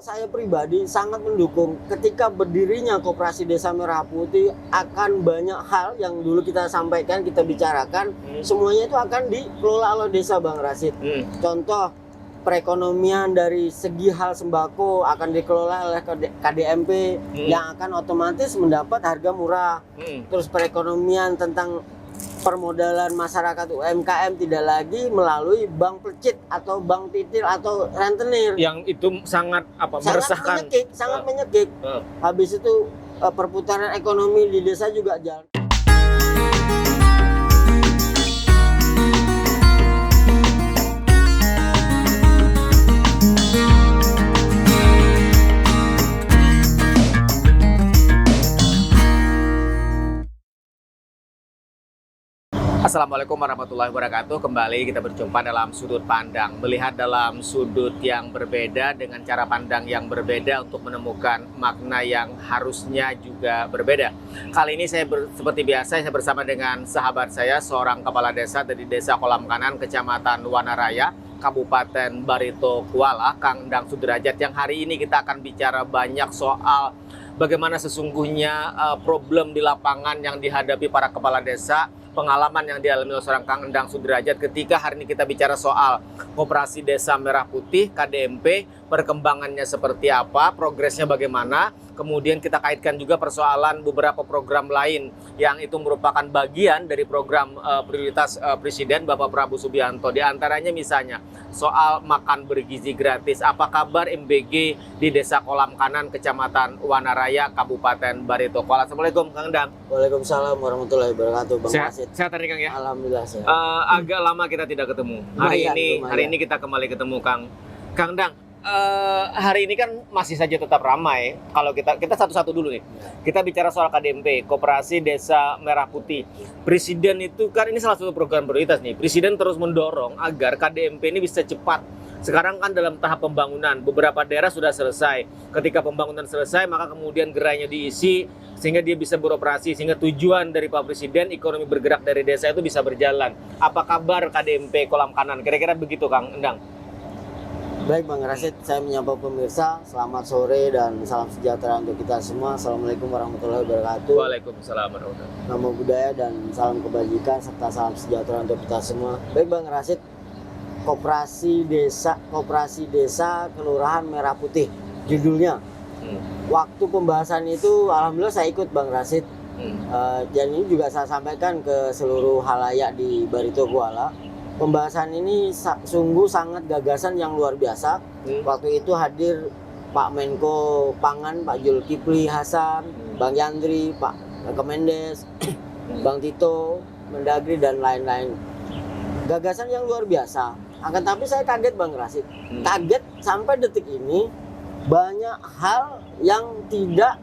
saya pribadi sangat mendukung ketika berdirinya Koperasi Desa Merah Putih, akan banyak hal yang dulu kita sampaikan, kita bicarakan, semuanya itu akan dikelola oleh desa, Bang Rasid. Contoh perekonomian dari segi hal sembako akan dikelola oleh KDMP yang akan otomatis mendapat harga murah. Terus perekonomian tentang permodalan masyarakat UMKM tidak lagi melalui bank plecit atau bank titir atau rentenir. Yang itu sangat meresahkan. Sangat menyekik. Habis itu perputaran ekonomi di desa juga jalan. Assalamualaikum warahmatullahi wabarakatuh. Kembali kita berjumpa dalam sudut pandang, melihat dalam sudut yang berbeda dengan cara pandang yang berbeda untuk menemukan makna yang harusnya juga berbeda. Kali ini seperti biasa saya bersama dengan sahabat saya, seorang kepala desa dari Desa Kolam Kanan, Kecamatan Wanaraya, Kabupaten Barito Kuala, Kang Endang Sudrajat, yang hari ini kita akan bicara banyak soal bagaimana sesungguhnya problem di lapangan yang dihadapi para kepala desa, pengalaman yang dialami oleh seorang Kang Endang Sudrajat ketika hari ini kita bicara soal Koperasi Desa Merah Putih, KDMP, perkembangannya seperti apa, progresnya bagaimana, kemudian kita kaitkan juga persoalan beberapa program lain yang itu merupakan bagian dari program prioritas Presiden Bapak Prabowo Subianto. Di antaranya misalnya soal makan bergizi gratis. Apa kabar MBG di Desa Kolam Kanan, Kecamatan Wanaraya, Kabupaten Barito Kuala? Assalamualaikum Kang Endang. Waalaikumsalam warahmatullahi wabarakatuh, Bang Rasid. Sehat hari Kang ya? Alhamdulillah sehat. Agak lama kita tidak ketemu. Hari ini kita kembali ketemu Kang Endang. Hari ini kan masih saja tetap ramai. Kalau kita satu-satu dulu nih. Kita bicara soal KDMP, Koperasi Desa Merah Putih. Presiden itu kan ini salah satu program prioritas nih. Presiden terus mendorong agar KDMP ini bisa cepat. Sekarang kan dalam tahap pembangunan, beberapa daerah sudah selesai. Ketika pembangunan selesai, maka kemudian gerainya diisi sehingga dia bisa beroperasi, sehingga tujuan dari Pak Presiden ekonomi bergerak dari desa itu bisa berjalan. Apa kabar KDMP Kolam Kanan? Kira-kira begitu Kang Endang. Baik Bang Rasid, saya menyapa pemirsa, selamat sore dan salam sejahtera untuk kita semua. Assalamualaikum warahmatullahi wabarakatuh. Waalaikumsalam warahmatullahi wabarakatuh. Namo budaya dan salam kebajikan serta salam sejahtera untuk kita semua. Baik Bang Rasid, Koperasi Desa Kelurahan Merah Putih judulnya. Waktu pembahasan itu alhamdulillah saya ikut Bang Rasid. Dan ini juga saya sampaikan ke seluruh halayak di Barito Kuala. Pembahasan ini sungguh sangat gagasan yang luar biasa. Waktu itu hadir Pak Menko Pangan, Pak Zulkifli Hasan, Bang Yandri, Pak Kemendes, Bang Tito, Mendagri dan lain-lain. Gagasan yang luar biasa. Akan tapi saya kaget Bang Rasid. Kaget sampai detik ini banyak hal yang tidak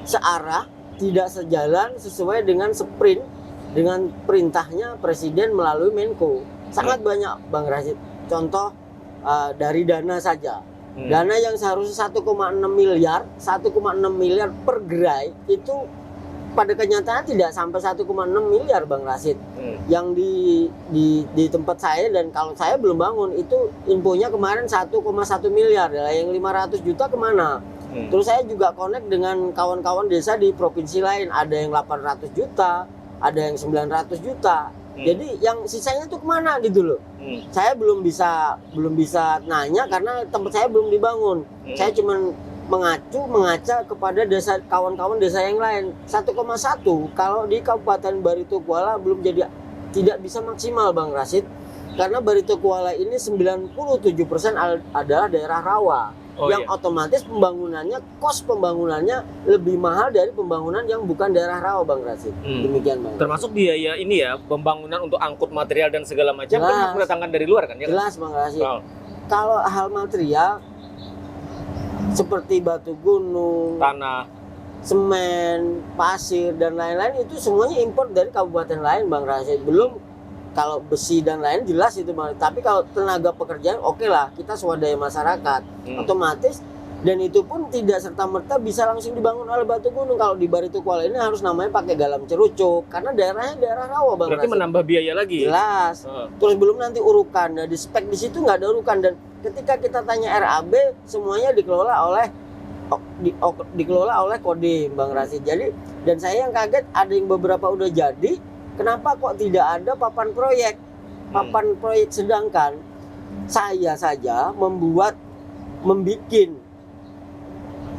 searah, tidak sejalan sesuai dengan sprint dengan perintahnya Presiden melalui Menko. Sangat banyak Bang Rasid. Contoh dari dana saja. Dana yang seharusnya 1,6 miliar per gerai itu pada kenyataan tidak sampai 1,6 miliar Bang Rasid. Yang di tempat saya, dan kalau saya belum bangun itu infonya kemarin 1,1 miliar. Yang 500 juta kemana? Terus saya juga connect dengan kawan-kawan desa di provinsi lain. Ada yang 800 juta, ada yang 900 juta. Jadi yang sisanya itu kemana gitu loh. Saya belum bisa nanya karena tempat saya belum dibangun. Saya cuma mengaca kepada desa kawan-kawan desa yang lain. 1,1 kalau di Kabupaten Barito Kuala tidak bisa maksimal Bang Rasid. Karena Barito Kuala ini 97% adalah daerah rawa. Otomatis kos pembangunannya lebih mahal dari pembangunan yang bukan daerah rawa Bang Rasid. Demikian Bang. Termasuk biaya ini ya, pembangunan untuk angkut material dan segala macam kan harus mendatangkan dari luar kan? Jelas Bang Rasid. Kalau hal material seperti batu gunung, tanah, semen, pasir dan lain-lain itu semuanya impor dari kabupaten lain Bang Rasid. Belum kalau besi dan lain jelas itu Bang. Tapi kalau tenaga pekerjaan oke lah, kita swadaya masyarakat otomatis, dan itu pun tidak serta-merta bisa langsung dibangun oleh batu gunung. Kalau di Barito Kuala ini harus namanya pakai galam cerucuk karena daerahnya daerah rawa Bang. Berarti Rasid menambah biaya lagi. Jelas. Terus belum nanti urukan. Nah, di spek di situ nggak ada urukan, dan ketika kita tanya RAB semuanya dikelola oleh Kodim, Bang Rasid. Jadi, dan saya yang kaget ada yang beberapa udah jadi, kenapa kok tidak ada papan proyek? Papan proyek, sedangkan saya saja membuat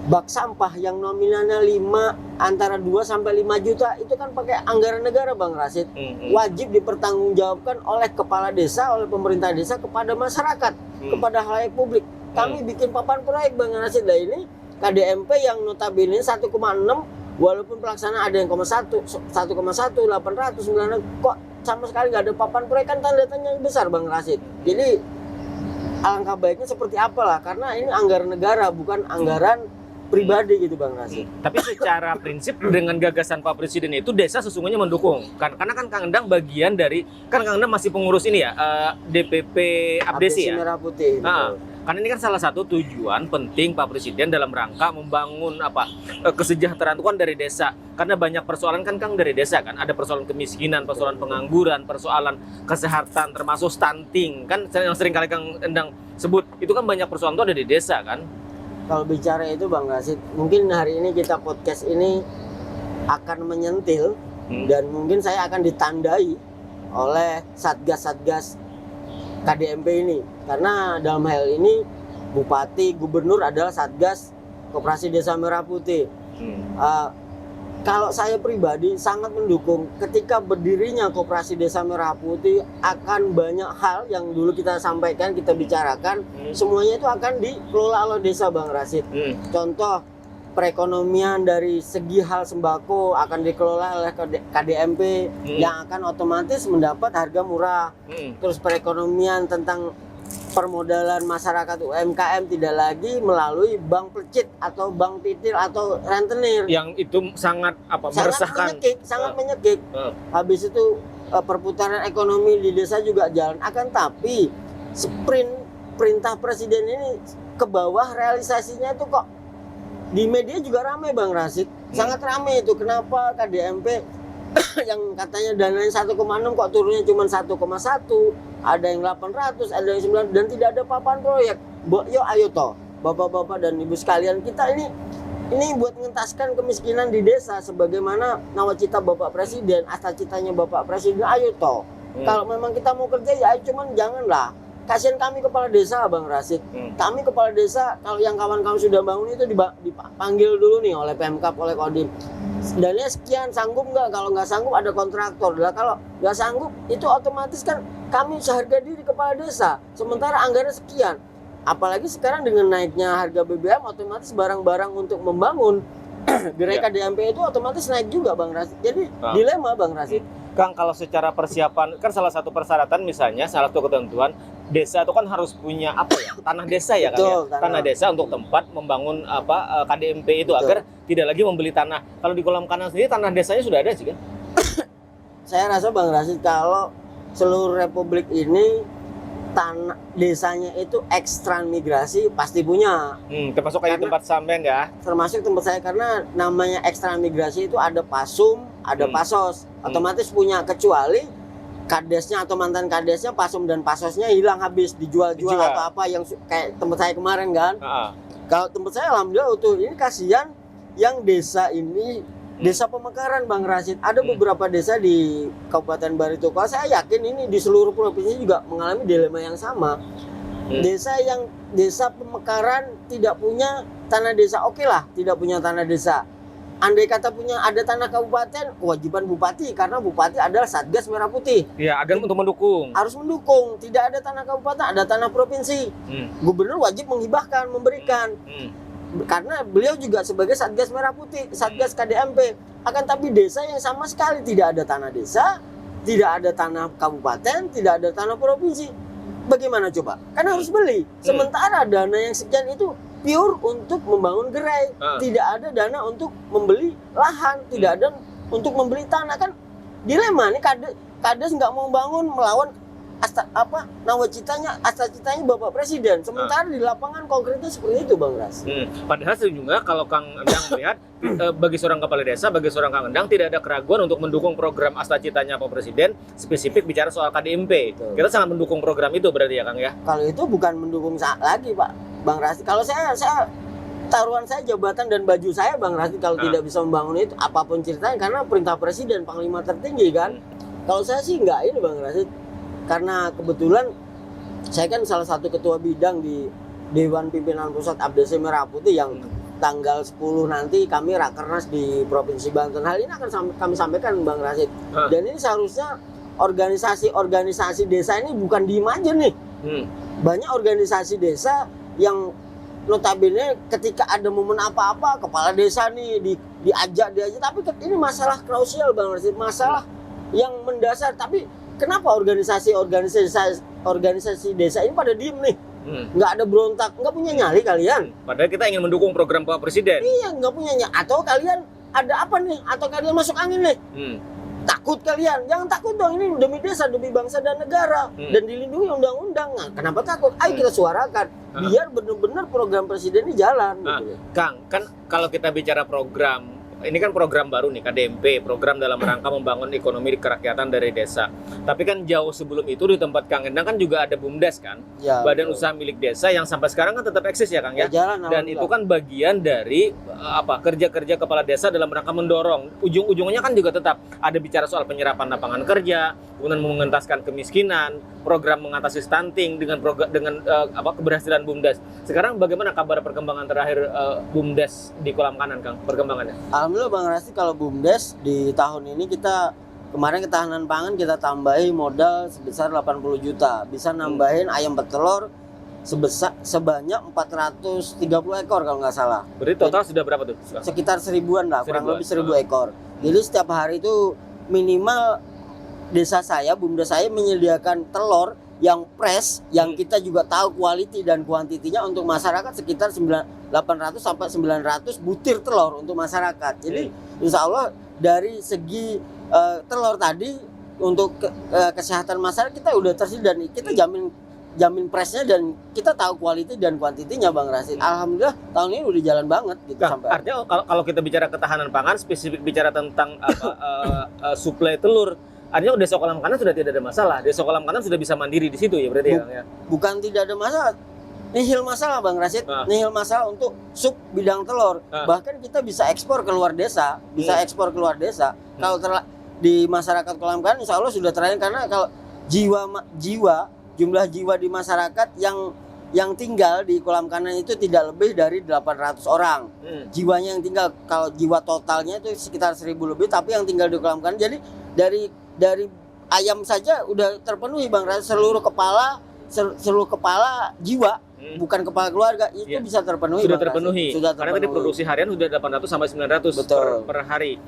bak sampah yang nominalnya antara 2 sampai 5 juta itu kan pakai anggaran negara, Bang Rasid. Wajib dipertanggungjawabkan oleh kepala desa, oleh pemerintah desa kepada masyarakat, kepada halayak publik. Kami bikin papan proyek, Bang Rasid. Nah, ini KDMP yang notabene 1,6, walaupun pelaksana ada yang 1,1, 800, 900, kok sama sekali nggak ada papan proyek, kan tanda tanya besar, Bang Rasid. Jadi alangkah baiknya seperti apalah, karena ini anggaran negara bukan anggaran pribadi gitu, Bang Rasid. Tapi secara prinsip dengan gagasan Pak Presiden itu desa sesungguhnya mendukung. Karena kan Kang Endang bagian dari, kan Kang Endang masih pengurus ini ya, DPP Abdesi ya. Merah Putih. Karena ini kan salah satu tujuan penting Pak Presiden dalam rangka membangun kesejahteraan itu kan dari desa. Karena banyak persoalan kan Kang dari desa kan. Ada persoalan kemiskinan, persoalan pengangguran, persoalan kesehatan termasuk stunting. Kan yang sering kali Kang Endang sebut itu kan banyak persoalan itu ada di desa kan. Kalau bicara itu, Bang Rasid, mungkin hari ini kita podcast ini akan menyentil dan mungkin saya akan ditandai oleh satgas-satgas KDMP ini, karena dalam hal ini Bupati, Gubernur adalah Satgas Koperasi Desa Merah Putih. Kalau saya pribadi sangat mendukung ketika berdirinya Koperasi Desa Merah Putih, akan banyak hal yang dulu kita sampaikan, kita bicarakan, semuanya itu akan dikelola oleh desa, Bang Rasid. Contoh perekonomian dari segi hal sembako akan dikelola oleh KDMP yang akan otomatis mendapat harga murah. Terus perekonomian tentang permodalan masyarakat UMKM tidak lagi melalui bank plecit atau bank titir atau rentenir. Yang itu sangat meresahkan. Sangat menyekik. Habis itu perputaran ekonomi di desa juga jalan. Akan tapi perintah Presiden ini ke bawah realisasinya itu kok di media juga ramai, Bang Rasid. Sangat ramai itu. Kenapa KDMP yang katanya dananya 1,6 kok turunnya cuma 1,1, ada yang 800, ada yang 900, dan tidak ada papan proyek. Yuk ayo toh, Bapak-bapak dan Ibu sekalian, kita ini buat mengentaskan kemiskinan di desa sebagaimana nawacita Bapak Presiden, cita-citanya Bapak Presiden. Ayo toh. Kalau memang kita mau kerja ya ayo, cuman janganlah kasihan kami kepala desa, Bang Rasid. Kami kepala desa, kalau yang kawan-kawan sudah bangun itu dipanggil dulu nih oleh Pemkab, oleh Kodim. Dananya sekian, sanggup nggak? Kalau nggak sanggup ada kontraktor. Lah kalau nggak sanggup itu otomatis kan kami seharga diri kepala desa. Sementara anggaran sekian. Apalagi sekarang dengan naiknya harga BBM, otomatis barang-barang untuk membangun gerai KDMP itu otomatis naik juga, Bang Rasid. Jadi dilema, Bang Rasid. Kang, kalau secara persiapan kan salah satu persyaratan misalnya salah satu ketentuan desa itu kan harus punya tanah desa ya. Betul, kan ya? Tanah desa untuk tempat membangun KDMP itu. Betul. Agar tidak lagi membeli tanah. Kalau di Kolam Kanan sendiri tanah desanya sudah ada sih kan? Saya rasa, Bang Rasid, kalau seluruh Republik ini tanah desanya itu ekstransmigrasi pasti punya. Termasuk kayak tempat sampean ya? Termasuk tempat saya, karena namanya ekstransmigrasi itu ada pasum, ada pasos. Otomatis punya, kecuali kadesnya atau mantan kadesnya, pasum dan pasosnya hilang habis dijual atau apa yang kayak tempat saya kemarin kan. Kalau tempat saya alhamdulillah utuh. Ini kasihan yang desa ini, desa pemekaran, Bang Rasid. Ada beberapa desa di Kabupaten Baritokwala, saya yakin ini di seluruh provinsi juga mengalami dilema yang sama. Desa pemekaran tidak punya tanah desa, oke lah tidak punya tanah desa. Andai kata punya ada tanah kabupaten, kewajiban bupati, karena bupati adalah Satgas Merah Putih. Iya, agar untuk mendukung. Harus mendukung. Tidak ada tanah kabupaten, ada tanah provinsi. Gubernur wajib menghibahkan, memberikan. Karena beliau juga sebagai Satgas Merah Putih, Satgas KDMP. Akan tapi desa yang sama sekali tidak ada tanah desa, tidak ada tanah kabupaten, tidak ada tanah provinsi. Bagaimana coba? Kan harus beli. Sementara dana yang sekian itu pure untuk membangun gerai, tidak ada dana untuk membeli lahan, tidak ada untuk membeli tanah. Kan dilema nih, kades nggak mau bangun melawan nawacitanya, citanya Bapak Presiden. Sementara di lapangan konkretnya seperti itu, Bang Ras. Padahal sejujurnya kalau Kang Endang melihat bagi seorang kepala desa, bagi seorang Kang Endang tidak ada keraguan untuk mendukung program citanya Pak Presiden, spesifik bicara soal KDMP. Betul. Kita sangat mendukung program itu berarti ya Kang ya. Kalau itu bukan mendukung lagi, Pak Bang Ras. Kalau saya taruhan saya jabatan dan baju saya, Bang Ras, kalau tidak bisa membangun itu apapun ceritanya karena perintah Presiden, panglima tertinggi kan. Kalau saya sih enggak ini, Bang Ras. Karena kebetulan saya kan salah satu ketua bidang di Dewan Pimpinan Pusat APDC Merah Putih yang tanggal 10 nanti kami rakernas di Provinsi Banten. Hal ini akan kami sampaikan, Bang Rasid. Dan ini seharusnya organisasi desa ini bukan diem aja nih. Banyak organisasi desa yang notabene ketika ada momen apa-apa kepala desa nih diajak, tapi ini masalah krusial, Bang Rasid, masalah yang mendasar. Tapi kenapa organisasi desa ini pada diem nih? Nggak ada berontak, nggak punya nyali kalian. Padahal kita ingin mendukung program Pak Presiden. Iya, nggak punya nyali. Atau kalian ada apa nih? Atau kalian masuk angin nih? Takut kalian? Jangan takut dong, ini demi desa, demi bangsa dan negara, dan dilindungi undang-undang. Nah, kenapa takut? Ayo kita suarakan, biar benar-benar program Presiden ini jalan. Gitu. Kang, kan kalau kita bicara program, ini kan program baru nih, KDMP, program dalam rangka membangun ekonomi kerakyatan dari desa. Tapi kan jauh sebelum itu di tempat Kang Endang kan juga ada BUMDes kan, ya, Badan Usaha Milik Desa yang sampai sekarang kan tetap eksis ya Kang ya. Jalan, dan itu kan bagian dari kerja-kerja kepala desa dalam rangka mendorong. Ujung-ujungnya kan juga tetap ada bicara soal penyerapan lapangan kerja, kemudian mengentaskan kemiskinan, program mengatasi stunting dengan keberhasilan BUMDes. Sekarang bagaimana kabar perkembangan terakhir BUMDes di Kolam Kanan, Kang? Perkembangannya? Alhamdulillah, Bang Rasti, kalau BUMDes di tahun ini kemarin ketahanan pangan kita tambahi modal sebesar 80 juta. Bisa nambahin ayam petelur sebanyak 430 ekor kalau nggak salah. Berarti total sudah berapa tuh? Sekitar 1000-an lah, kurang lebih 1000 ekor. Jadi setiap hari itu minimal desa saya, BUMDes saya menyediakan telur yang fresh, yang kita juga tahu quality dan kuantitinya untuk masyarakat sekitar 800 sampai 900 butir telur untuk masyarakat. Jadi insya Allah dari segi telur tadi untuk kesehatan masyarakat kita udah tersedia dan kita jamin freshnya dan kita tahu quality dan kuantitinya, Bang Rasid. Alhamdulillah tahun ini udah jalan banget gitu. Sampai artinya kalau kita bicara ketahanan pangan, spesifik bicara tentang suplai telur, artinya Desa Kolam Kanan sudah tidak ada masalah. Desa Kolam Kanan sudah bisa mandiri di situ ya berarti ya? Bukan tidak ada masalah. Nihil masalah, Bang Rasid. Nihil masalah untuk sub bidang telur. Bahkan kita bisa ekspor keluar desa, Kalau di masyarakat Kolam Kanan insya Allah sudah terakhir, karena kalau jumlah jiwa di masyarakat yang tinggal di Kolam Kanan itu tidak lebih dari 800 orang. Jiwanya yang tinggal, kalau jiwa totalnya itu sekitar 1000 lebih, tapi yang tinggal di Kolam Kanan. Jadi dari ayam saja udah terpenuhi, Bang Rasid. Seluruh kepala jiwa, bukan kepala keluarga, itu bisa terpenuhi. Sudah terpenuhi. Karena tadi produksi harian sudah 800 sampai 900 per hari.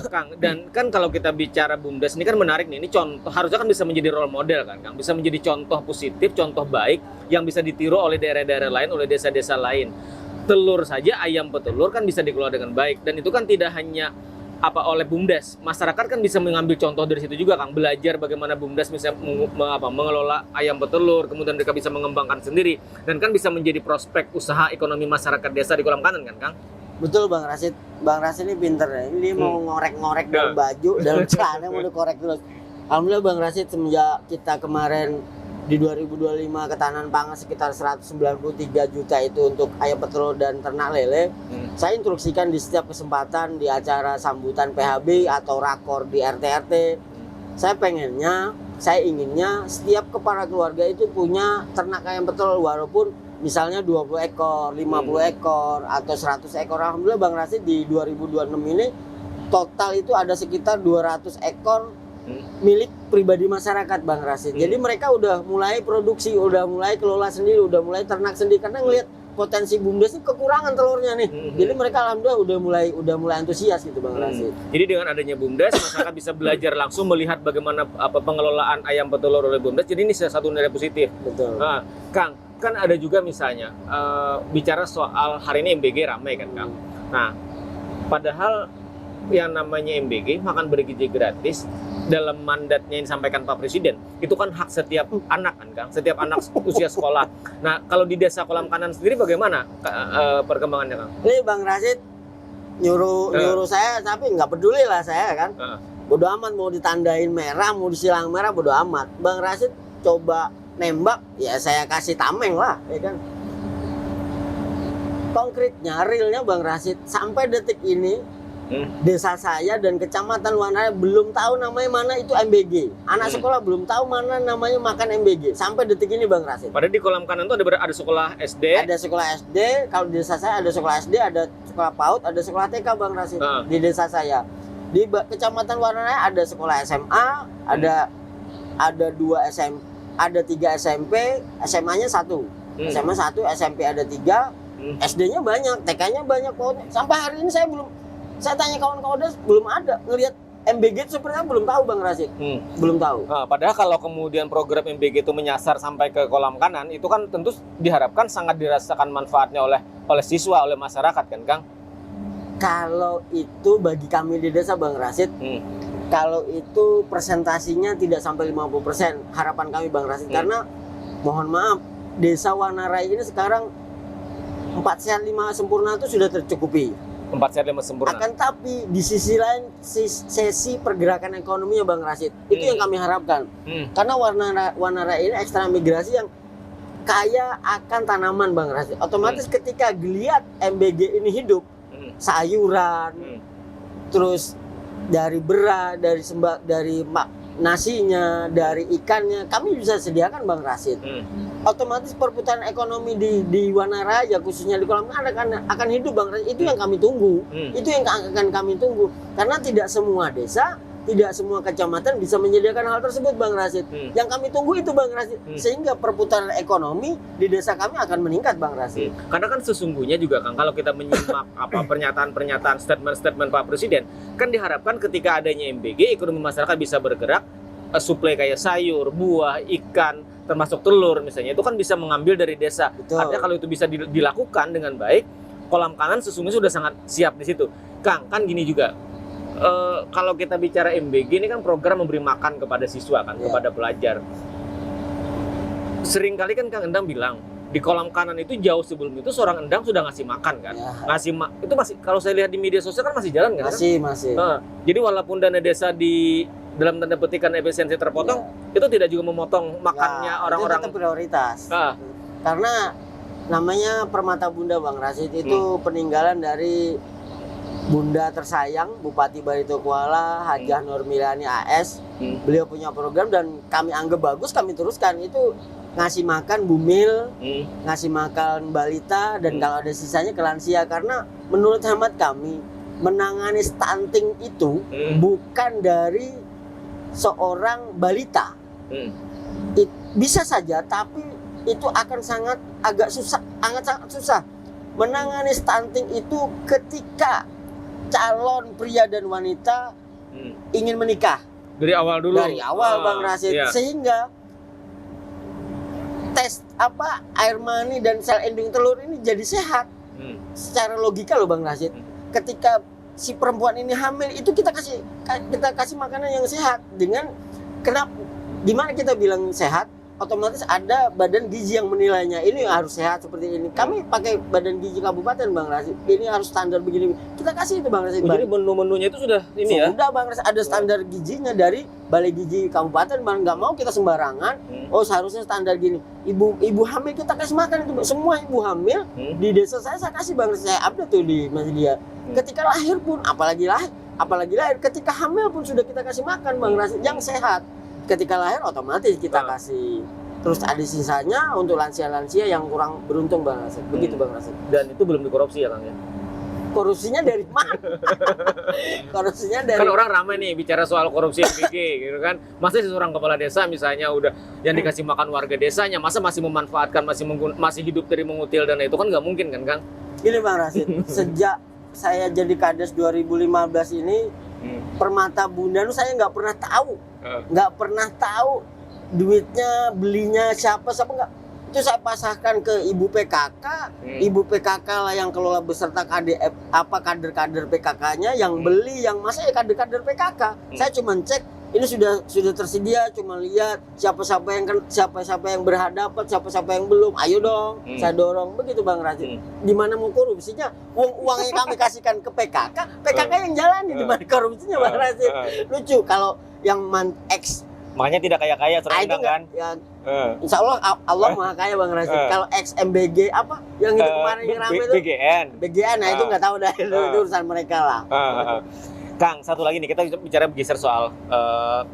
Kang, dan kan kalau kita bicara BUMDes ini kan menarik nih, ini contoh, harusnya kan bisa menjadi role model kan Kang, bisa menjadi contoh positif, contoh baik yang bisa ditiru oleh daerah-daerah lain, oleh desa-desa lain. Telur saja, ayam petelur kan bisa dikelola dengan baik, dan itu kan tidak hanya oleh BUMDes, masyarakat kan bisa mengambil contoh dari situ juga Kang, belajar bagaimana BUMDes bisa mengelola ayam petelur, kemudian mereka bisa mengembangkan sendiri, dan kan bisa menjadi prospek usaha ekonomi masyarakat desa di Kolam Kanan kan Kang? Betul, Bang Rasid. Bang Rasid ini pinter ya. Ini mau ngorek-ngorek dalam baju, dalam celana mau dikorek terus. Alhamdulillah, Bang Rasid, semenjak kita kemarin di 2025 ketahanan pangan sekitar 193 juta itu untuk ayam petelur dan ternak lele. Saya instruksikan di setiap kesempatan di acara sambutan PHB atau rakor di RT-RT. Saya inginnya setiap kepala keluarga itu punya ternak ayam petelur, walaupun misalnya 20 ekor, 50 ekor, atau 100 ekor. Alhamdulillah, Bang Rasid, di 2026 ini total itu ada sekitar 200 ekor milik pribadi masyarakat, Bang Rasid. Jadi mereka udah mulai produksi, udah mulai kelola sendiri, udah mulai ternak sendiri, karena ngelihat potensi BUMDes ini kekurangan telurnya nih. Jadi mereka alhamdulillah udah mulai antusias gitu, Bang Rasid. Jadi dengan adanya BUMDes, masyarakat bisa belajar langsung melihat bagaimana pengelolaan ayam petelur oleh BUMDes. Jadi ini salah satu nilai positif. Betul. Nah, Kang, kan ada juga misalnya bicara soal hari ini MBG ramai kan Kang. Nah, padahal yang namanya MBG makan bergizi gratis dalam mandatnya yang disampaikan Pak Presiden, itu kan hak setiap anak kan, Kang, setiap anak usia sekolah. Nah, kalau di Desa Kolam Kanan sendiri bagaimana perkembangannya, Kang? Ini Bang Rasid nyuruh saya, tapi nggak peduli lah saya kan. Bodo amat mau ditandain merah, mau disilang merah, bodo amat. Bang Rasid coba nembak, ya saya kasih tameng lah, ya kan. Konkretnya, realnya Bang Rasid, sampai detik ini desa saya dan kecamatan Wanara belum tahu namanya mana itu MBG. Anak sekolah belum tahu mana namanya makan MBG sampai detik ini Bang Rasid. Padahal di Kolam Kanan itu ada sekolah SD. Ada sekolah SD, kalau di desa saya ada sekolah SD, ada sekolah PAUD, ada sekolah TK Bang Rasid. Di desa saya. Di kecamatan Wanara ada sekolah SMA, ada 2 SM, ada 3 SMP, SMA-nya 1. SMA 1, SMP ada 3. SD-nya banyak, TK-nya banyak, sampai hari ini saya tanya kawan-kawan belum ada ngelihat MBG itu seperti apa, belum tahu Bang Rasid. Belum tahu. Nah, padahal kalau kemudian program MBG itu menyasar sampai ke Kolam Kanan, itu kan tentu diharapkan sangat dirasakan manfaatnya oleh siswa, oleh masyarakat kan, Kang? Kalau itu bagi kami di desa Bang Rasid, kalau itu presentasinya tidak sampai 50% harapan kami Bang Rasid, karena mohon maaf, desa Wanara ini sekarang 4 sehat 5 sempurna itu sudah tercukupi. 4 sehat 5 sempurna. Akan tapi di sisi lain sesi pergerakan ekonominya Bang Rasid, itu yang kami harapkan. Karena Wanara ini ekstra migrasi yang kaya akan tanaman Bang Rasid. Otomatis ketika geliat MBG ini hidup, sayuran, terus dari beras, dari nasinya, dari ikannya, kami bisa sediakan Bang Rasid. Otomatis perputaran ekonomi di Wanaraya khususnya di Kolam Kanan akan hidup Bang Rasid. Itu yang kami tunggu. Itu yang akan kami tunggu. Karena tidak semua desa, tidak semua kecamatan bisa menyediakan hal tersebut Bang Rasid. Yang kami tunggu itu Bang Rasid. Sehingga perputaran ekonomi di desa kami akan meningkat Bang Rasid. Karena kan sesungguhnya juga Kang, kalau kita menyimak pernyataan-pernyataan statement Pak Presiden, kan diharapkan ketika adanya MBG, ekonomi masyarakat bisa bergerak, suplai kayak sayur, buah, ikan, termasuk telur misalnya, itu kan bisa mengambil dari desa. Betul. Artinya kalau itu bisa dilakukan dengan baik, Kolam Kanan sesungguhnya sudah sangat siap di situ. Kang, kan gini juga, kalau kita bicara MBG ini kan program memberi makan kepada siswa kan, kepada pelajar. Seringkali kan Kang Endang bilang, di Kolam Kanan itu jauh sebelum itu seorang Endang sudah ngasih makan kan. Itu masih, kalau saya lihat di media sosial kan masih jalan kan? Masih. Jadi walaupun dana desa dalam tanda petikan efisiensi terpotong, itu tidak juga memotong makannya orang-orang. Itu tetap prioritas. Karena namanya Permata Bunda Bang Rasid itu peninggalan dari Bunda tersayang Bupati Barito Kuala, Hajah Nurmilani AS. Beliau punya program dan kami anggap bagus, kami teruskan. Itu ngasih makan bumil, ngasih makan balita, dan kalau ada sisanya ke lansia. Karena menurut hemat kami, menangani stunting itu bukan dari seorang balita. Bisa saja, tapi itu akan sangat susah. Menangani stunting itu ketika calon pria dan wanita ingin menikah. Dari awal dulu. Dari awal Bang Rasid. Sehingga tes air mani dan sel indung telur ini jadi sehat. Secara logika loh Bang Rasid. Ketika si perempuan ini hamil, itu kita kasih makanan yang sehat. Dengan gimana kita bilang sehat? Otomatis ada badan gizi yang menilainya, ini harus sehat seperti ini. Kami pakai badan gizi kabupaten Bang Rasid, ini harus standar begini. Kita kasih itu Bang Rasid. Jadi menu-menunya itu sudah ini ya? Sudah Bang Rasid, ada standar gizinya dari Balai Gizi Kabupaten. Bang, nggak mau kita sembarangan. Oh seharusnya standar gini. Ibu hamil kita kasih makan itu. Semua ibu hamil di desa saya kasih Bang Rasid. Saya update tuh di media. Ketika lahir pun, apalagi lahir, ketika hamil pun sudah kita kasih makan Bang Rasid yang sehat. Ketika lahir otomatis kita kasih. Terus ada sisanya untuk lansia-lansia yang kurang beruntung Bang Rasid. Begitu Bang Rasid. Dan itu belum dikorupsi ya Kang ya? Korupsinya dari mana? Korupsinya dari... Kan orang ramai nih bicara soal korupsi MBG gitu kan. Masa seorang kepala desa misalnya udah yang dikasih makan warga desanya, masa masih memanfaatkan, masih hidup dari mengutil dana itu kan nggak mungkin kan Kang? Gini Bang Rasid, sejak saya jadi Kades 2015 ini, Permata Bunda itu saya nggak pernah tahu duitnya, belinya siapa nggak. Itu saya pasahkan ke ibu PKK. Ibu PKK lah yang kelola beserta kader-kader PKK-nya yang beli, yang masa ya kader-kader PKK. Saya cuma cek Ini sudah tersedia, cuma lihat siapa-siapa yang berhadapan, siapa-siapa yang belum. Ayo dong, saya dorong. Begitu Bang Rashid. Di mana mau korupsinya? Uang yang kami kasihkan ke PKK yang jalani. Di mana korupsinya Bang Rashid? Lucu kalau yang ex. Makanya tidak kaya-kaya Itu kan? Ya, insya Allah maha kaya Bang Rashid. Kalau ex MBG apa yang itu kemarin yang ramai itu? BGN, nah itu nggak tahu dah, itu urusan mereka lah. Kang, satu lagi nih, kita bicara bergeser soal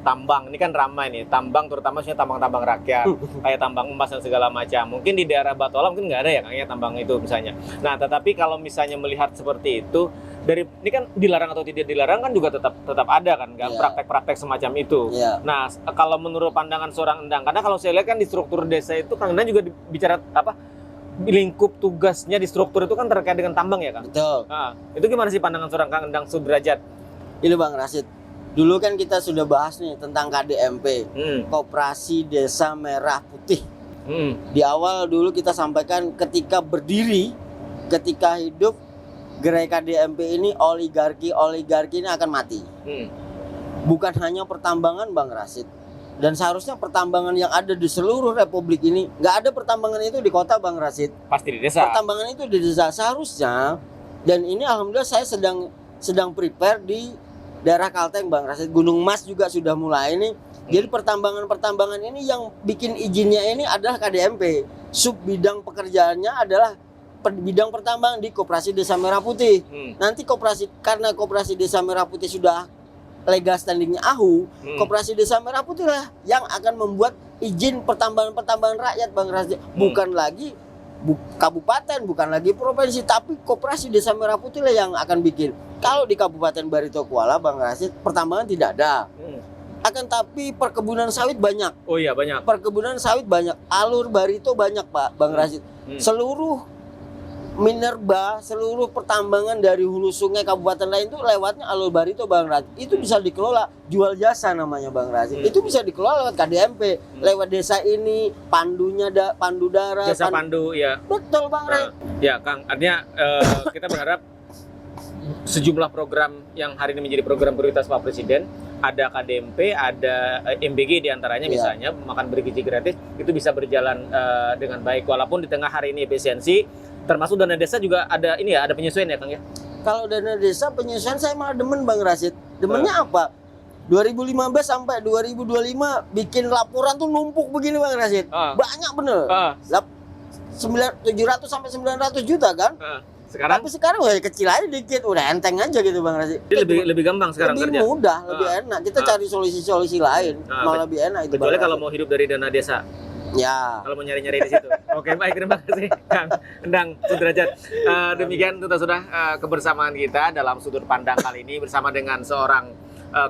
tambang. Ini kan ramai nih, tambang terutama maksudnya tambang-tambang rakyat, kayak tambang emas dan segala macam. Mungkin di daerah Batola mungkin nggak ada ya Kang ya tambang itu misalnya. Nah, tetapi kalau misalnya melihat seperti itu, ini kan dilarang atau tidak dilarang kan juga tetap ada kan, praktek-praktek semacam itu. Nah, kalau menurut pandangan seorang Endang, karena kalau saya lihat kan di struktur desa itu Kang Endang juga bicara apa? Lingkup tugasnya di struktur itu kan terkait dengan tambang ya Kang? Betul. Nah, itu gimana sih pandangan seorang Kang Endang Sudrajat? Ini Bang Rashid, dulu kan kita sudah bahas nih tentang KDMP, Koperasi Desa Merah Putih. Di awal dulu kita sampaikan ketika berdiri, ketika hidup, gerai KDMP ini oligarki ini akan mati. Bukan hanya pertambangan Bang Rashid, dan seharusnya pertambangan yang ada di seluruh Republik ini, nggak ada pertambangan itu di kota Bang Rashid. Pasti di desa. Pertambangan itu di desa seharusnya, dan ini alhamdulillah saya sedang prepare di daerah Kalteng Bang Rashid. Gunung Mas juga sudah mulai ini. Jadi pertambangan ini yang bikin izinnya ini adalah KDMP. Sub bidang pekerjaannya adalah bidang pertambangan di Koperasi Desa Merah Putih. Nanti karena Koperasi Desa Merah Putih sudah legal standingnya AHU, Koperasi Desa Merah Putih lah yang akan membuat izin pertambangan rakyat Bang Rashid. Bukan lagi kabupaten, bukan lagi provinsi, tapi Koperasi Desa Merah Putih lah yang akan bikin. Kalau di Kabupaten Barito Kuala Bang Rashid, pertambangan tidak ada. Akan tapi perkebunan sawit banyak. Oh iya banyak. Perkebunan sawit banyak. Alur Barito banyak Pak Bang Rashid. Seluruh minerba, seluruh pertambangan dari hulu sungai kabupaten lain itu lewatnya alur Barito Bang Rashid. Itu bisa dikelola, jual jasa namanya Bang Rashid. Itu bisa dikelola lewat KDMP, lewat desa ini, pandu darat. Jasa pandu ya. Betul Bang Rashid. Ya Kang, artinya kita berharap sejumlah program yang hari ini menjadi program prioritas Pak Presiden, ada KDMP, ada MBG diantaranya misalnya makan bergizi gratis, itu bisa berjalan dengan baik walaupun di tengah hari ini efisiensi, termasuk dana desa juga ada ini ya, ada penyesuaian ya Kang ya. Kalau dana desa penyesuaian saya malah demen Bang Rashid. Demennya apa? 2015 sampai 2025 bikin laporan tuh numpuk begini Bang Rashid. Banyak bener. 700 sampai 900 juta kan? Sekarang? Tapi sekarang kecil aja dikit, udah enteng aja gitu Bang Rashid. Jadi lebih gampang sekarang lebih kerja. Lebih mudah, lebih enak. Kita cari solusi-solusi lain, malah lebih enak itu. Kecuali kalau mau hidup dari dana desa. Ya. Kalau mau nyari-nyari di situ. Oke, baik, terima kasih Kang Endang Sudrajat. Demikian itu sudah kebersamaan kita dalam sudut pandang kali ini bersama dengan seorang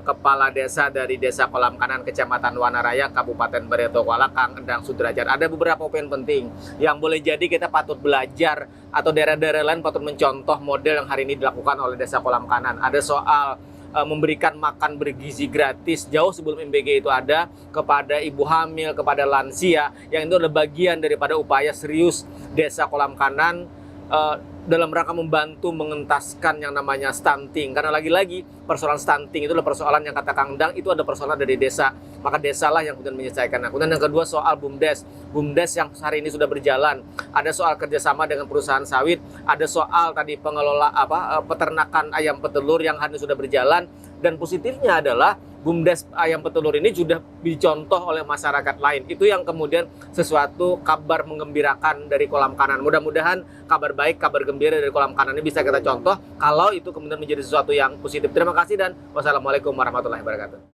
kepala desa dari Desa Kolam Kanan, Kecamatan Wanaraya, Kabupaten Barito Kuala, Kang Endang Sudrajat. Ada beberapa poin penting yang boleh jadi kita patut belajar atau daerah-daerah lain patut mencontoh model yang hari ini dilakukan oleh Desa Kolam Kanan. Ada soal memberikan makan bergizi gratis jauh sebelum MBG itu ada kepada ibu hamil, kepada lansia, yang itu adalah bagian daripada upaya serius Desa Kolam Kanan dalam rangka membantu mengentaskan yang namanya stunting. Karena lagi-lagi persoalan stunting itu adalah persoalan yang kata Kang Endang itu ada persoalan dari desa, maka desalah yang kemudian menyelesaikan. Nah, kemudian yang kedua soal BUMDes yang hari ini sudah berjalan, ada soal kerjasama dengan perusahaan sawit, ada soal tadi pengelola peternakan ayam petelur yang hari ini sudah berjalan, dan positifnya adalah BUMDes ayam petelur ini sudah dicontoh oleh masyarakat lain. Itu yang kemudian sesuatu kabar menggembirakan dari Kolam Kanan. Mudah-mudahan kabar baik, kabar gembira dari Kolam Kanan ini bisa kita contoh kalau itu kemudian menjadi sesuatu yang positif. Terima kasih dan wassalamualaikum warahmatullahi wabarakatuh.